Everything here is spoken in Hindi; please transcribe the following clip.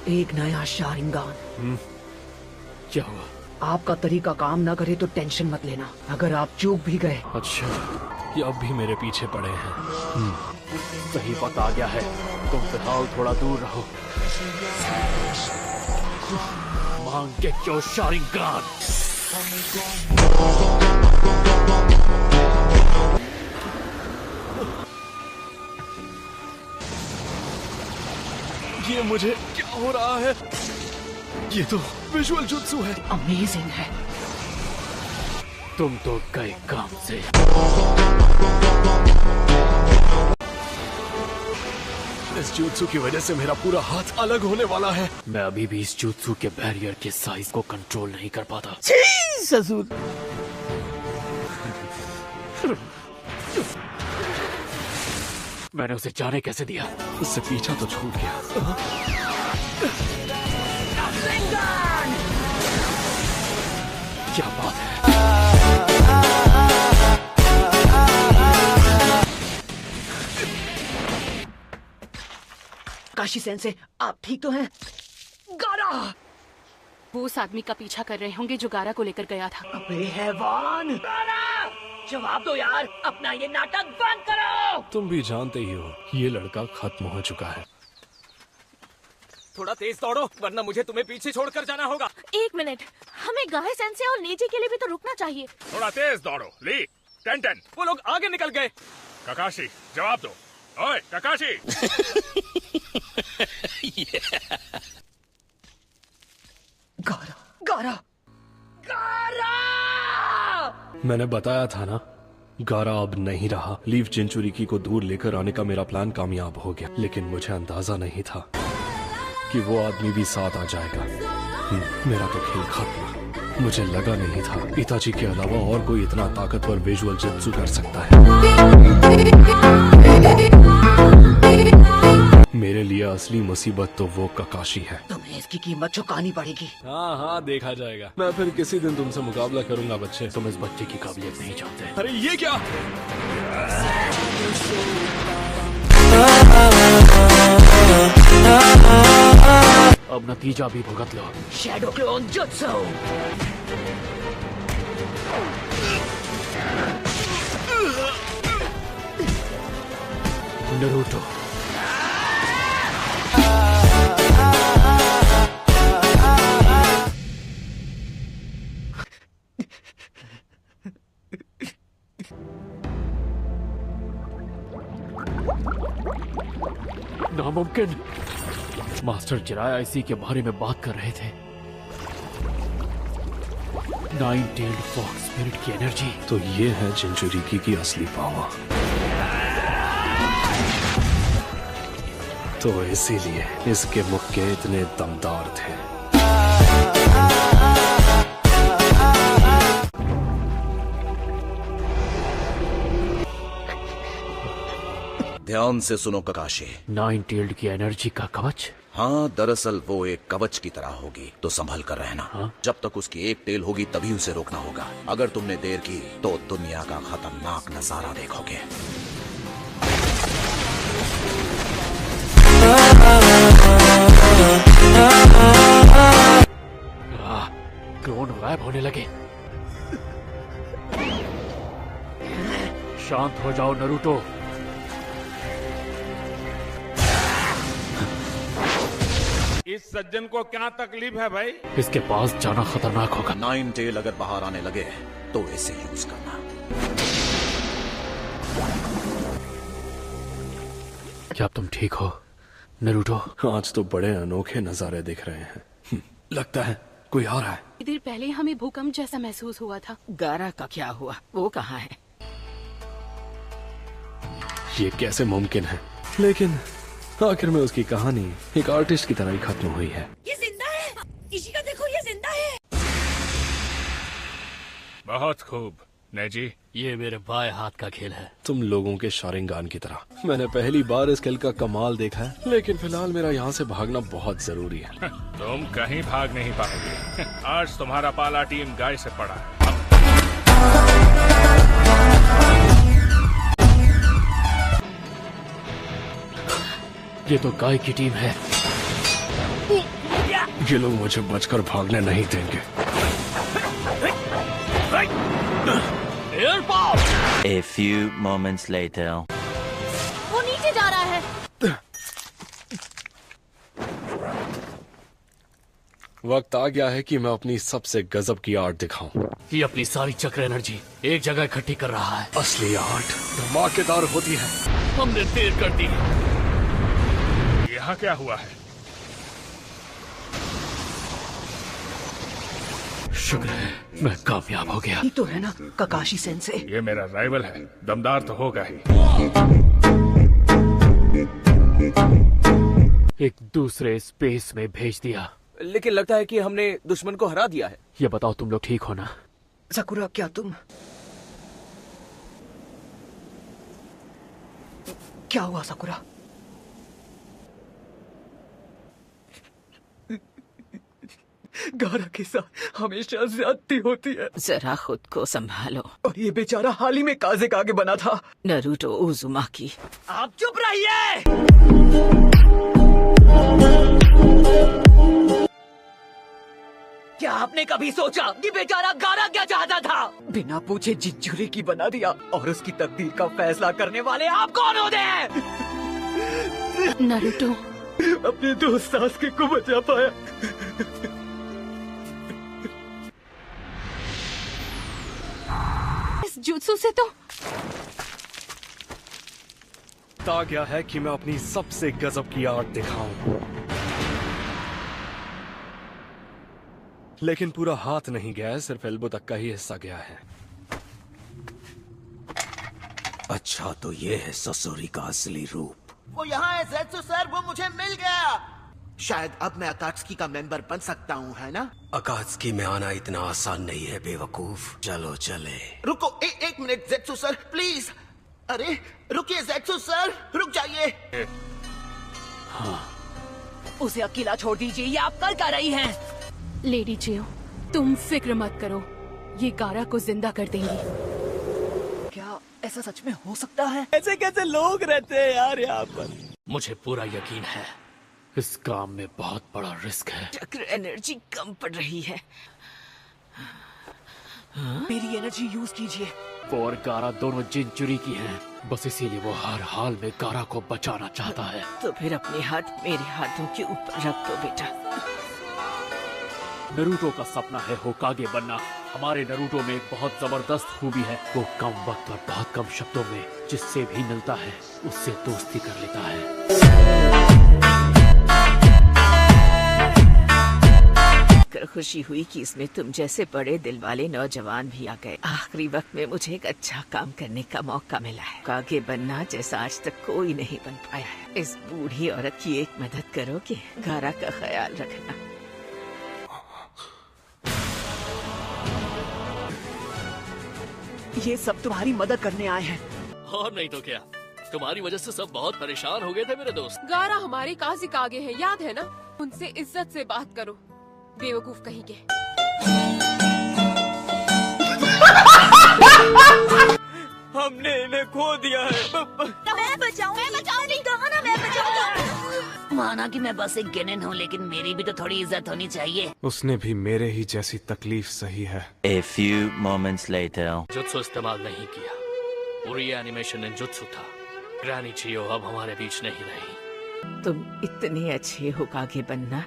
एक नया शारिंगान। क्या हुआ? आपका तरीका काम ना करे तो टेंशन मत लेना, अगर आप चूक भी गए। अच्छा, ये अब भी मेरे पीछे पड़े हैं। सही वक्त आ गया है, तुम फिलहाल थोड़ा दूर रहो। मांग के क्यों शारिंगान? ये मुझे क्या हो रहा है? ये तो विजुअल जुत्सु है। अमेजिंग है। तुम तो गए काम से। इस जुत्सु की वजह से मेरा पूरा हाथ अलग होने वाला है। मैं अभी भी इस जुत्सु के बैरियर के साइज को कंट्रोल नहीं कर पाता। ससुर, मैंने उसे जाने कैसे दिया? उससे पीछा तो छूट गया। क्या बात है? काशी सेंसे, आप ठीक तो हैं? गारा! वो उस आदमी का पीछा कर रहे होंगे जो गारा को लेकर गया था। अबे हैवान! गारा! जवाब दो यार, अपना ये नाटक बंद करो! तुम भी जानते ही हो, ये लड़का खत्म हो चुका है। थोड़ा तेज दौड़ो, वरना मुझे तुम्हें पीछे छोड़कर जाना होगा। एक मिनट, हमें गाहे सेंसे और नेजी के लिए भी तो रुकना चाहिए। थोड़ा तेज दौड़ो। ली, 10-10। वो लोग आगे निकल गए। ककाशी, जवाब दो। ओए ककाशी! गारा! गारा! गारा! मैंने बताया था ना, गारा अब नहीं रहा। लीव चिंचुरिकी को दूर लेकर आने का मेरा प्लान कामयाब हो गया, लेकिन मुझे अंदाजा नहीं था कि वो आदमी भी साथ आ जाएगा। मेरा तो खेल खत्म। मुझे लगा नहीं था इताची के अलावा और कोई इतना ताकतवर विजुअल जुत्सु कर सकता है। मेरे लिए असली मुसीबत तो वो ककाशी है। तुम्हें इसकी कीमत चुकानी पड़ेगी। हाँ हाँ, देखा जाएगा। मैं फिर किसी दिन तुमसे मुकाबला करूंगा बच्चे। तुम इस बच्चे की काबिलियत नहीं जानते। अरे ये क्या? अब नतीजा भी भुगत लो। Shadow clone jutsu! नरूटो। नामुमकिन। मास्टर जिराया इसी के बारे में बात कर रहे थे। 9-tailed फॉक्स स्पिरिट की एनर्जी। तो ये है चिंचुरिकी की असली पावर। तो इसीलिए इसके मुक्के इतने दमदार थे। ध्यान से सुनो ककाशी। 9-tailed की एनर्जी का कवच? हाँ, दरअसल वो एक कवच की तरह होगी, तो संभल कर रहना। हाँ? जब जब तक उसकी एक टेल होगी तभी उसे रोकना होगा। अगर तुमने देर की तो दुनिया का खतरनाक नजारा देखोगे। क्लोन गायब होने लगे। शांत हो जाओ नरूटो। इस सज्जन को क्या तकलीफ है भाई? इसके पास जाना खतरनाक होगा। 9 टेल अगर बाहर आने लगे तो इसे यूज करना। क्या तुम ठीक हो नरूटो? आज तो बड़े अनोखे नजारे दिख रहे हैं। लगता है कोई आ रहा है। देर पहले हमें भूकंप जैसा महसूस हुआ था। गारा का क्या हुआ? वो कहाँ है? ये कैसे मुमकिन है? लेकिन आखिर में उसकी कहानी एक आर्टिस्ट की तरह ही खत्म हुई है। ये जिंदा है। इशिका देखो, ये जिंदा है। बहुत खूब नेजी। ये मेरे बाएं हाथ का खेल है, तुम लोगों के शारिंगान की तरह। मैंने पहली बार इस खेल का कमाल देखा है, लेकिन फिलहाल मेरा यहाँ से भागना बहुत जरूरी है। तुम कहीं भाग नहीं पाओगे। आज तुम्हारा पाला टीम गाय से पड़ा है। ये तो गाय की टीम है। ये लोग मुझे बचकर भागने नहीं देंगे। A few moments later. वो नीचे जा रहा है। वक्त आ गया है कि मैं अपनी सबसे गजब की आर्ट दिखाऊं। ये अपनी सारी चक्र एनर्जी एक जगह इकट्ठी कर रहा है। असली आर्ट धमाकेदार होती है। हमने देर कर दी। यहाँ क्या हुआ है? शुक्र है मैं कामयाब हो गया। तो है ना काकाशी सेंसे। ये मेरा राइवल है, दमदार तो होगा ही। एक दूसरे स्पेस में भेज दिया। लेकिन लगता है कि हमने दुश्मन को हरा दिया है। ये बताओ तुम लोग ठीक हो ना? साकुरा क्या तुम? क्या हुआ साकुरा? गारा के साथ हमेशा ज्यादती होती है। जरा खुद को संभालो। और ये बेचारा हाल ही में काजे का आगे बना था। नरूटो उजुमाकी। आप चुप रहिए। क्या आपने कभी सोचा कि बेचारा गारा क्या चाहता था? बिना पूछे जिंजुरी की बना दिया और उसकी तकदीर का फैसला करने वाले आप कौन होते हैं? नरूटो अपने दोस्त सासुके को बचा पाया। इस जुत्सु से तो आ गया है कि मैं अपनी सबसे गजब की आर्ट दिखाऊं। लेकिन पूरा हाथ नहीं गया है, सिर्फ एल्बो तक का ही हिस्सा गया है। अच्छा तो ये है ससुरी का असली रूप। वो यहाँ है ज़ेत्सु सर, वो मुझे मिल गया। शायद अब मैं अकात्सुकी का मेंबर बन सकता हूँ, है ना? अकात्सुकी में आना इतना आसान नहीं है बेवकूफ। चलो चले। रुको एक मिनट ज़ेत्सु सर, प्लीज। अरे रुकिए ज़ेत्सु सर, रुक जाइए। उसे अकेला छोड़ दीजिए, ये आप कर क्या रही हैं? लेडी जियो, तुम फिक्र मत करो, ये गारा को जिंदा कर देंगी। क्या ऐसा सच में हो सकता है? ऐसे कैसे लोग रहते हैं यार यहाँ पर? मुझे पूरा यकीन है इस काम में बहुत बड़ा रिस्क है। चक्र एनर्जी कम पड़ रही है। मेरी एनर्जी यूज कीजिए। वो और गारा दोनों जिंचुरी की हैं, बस इसीलिए वो हर हाल में गारा को बचाना चाहता है। तो फिर अपने हाथ मेरे हाथों के ऊपर रख दो बेटा। नरूटो का सपना है होकागे बनना। हमारे नरूटो में एक बहुत जबरदस्त खूबी है, वो कम वक्त और बहुत कम शब्दों में जिससे भी मिलता है उससे दोस्ती कर लेता है। खुशी हुई कि इसमें तुम जैसे बड़े दिल वाले नौजवान भी आ गए। आखिरी वक्त में मुझे एक अच्छा काम करने का मौका मिला है। होकागे बनना जैसा आज तक कोई नहीं बन पाया है। इस बूढ़ी औरत की एक मदद करोगे? गारा का ख्याल रखना। ये सब तुम्हारी मदद करने आए हैं। और नहीं तो क्या, तुम्हारी वजह से सब बहुत परेशान हो गए थे मेरे दोस्त। गारा हमारे काजी का आगे है, याद है ना? उनसे इज्जत से बात करो, बेवकूफ कहीं के। हमने इन्हें खो दिया है। मैं बचाऊंगी, गाना मैं बचाऊंगा। माना कि मैं बस एक गिनन हूँ, लेकिन मेरी भी तो थोड़ी इज्जत होनी चाहिए। उसने भी मेरे ही जैसी तकलीफ सही है। A few moments later. Jutsu इस्तेमाल नहीं किया, पूरी एनिमेशन निंजुत्सु था। ग्रैनी चियो अब हमारे बीच नहीं रही। तुम इतने अच्छे होकागे बनना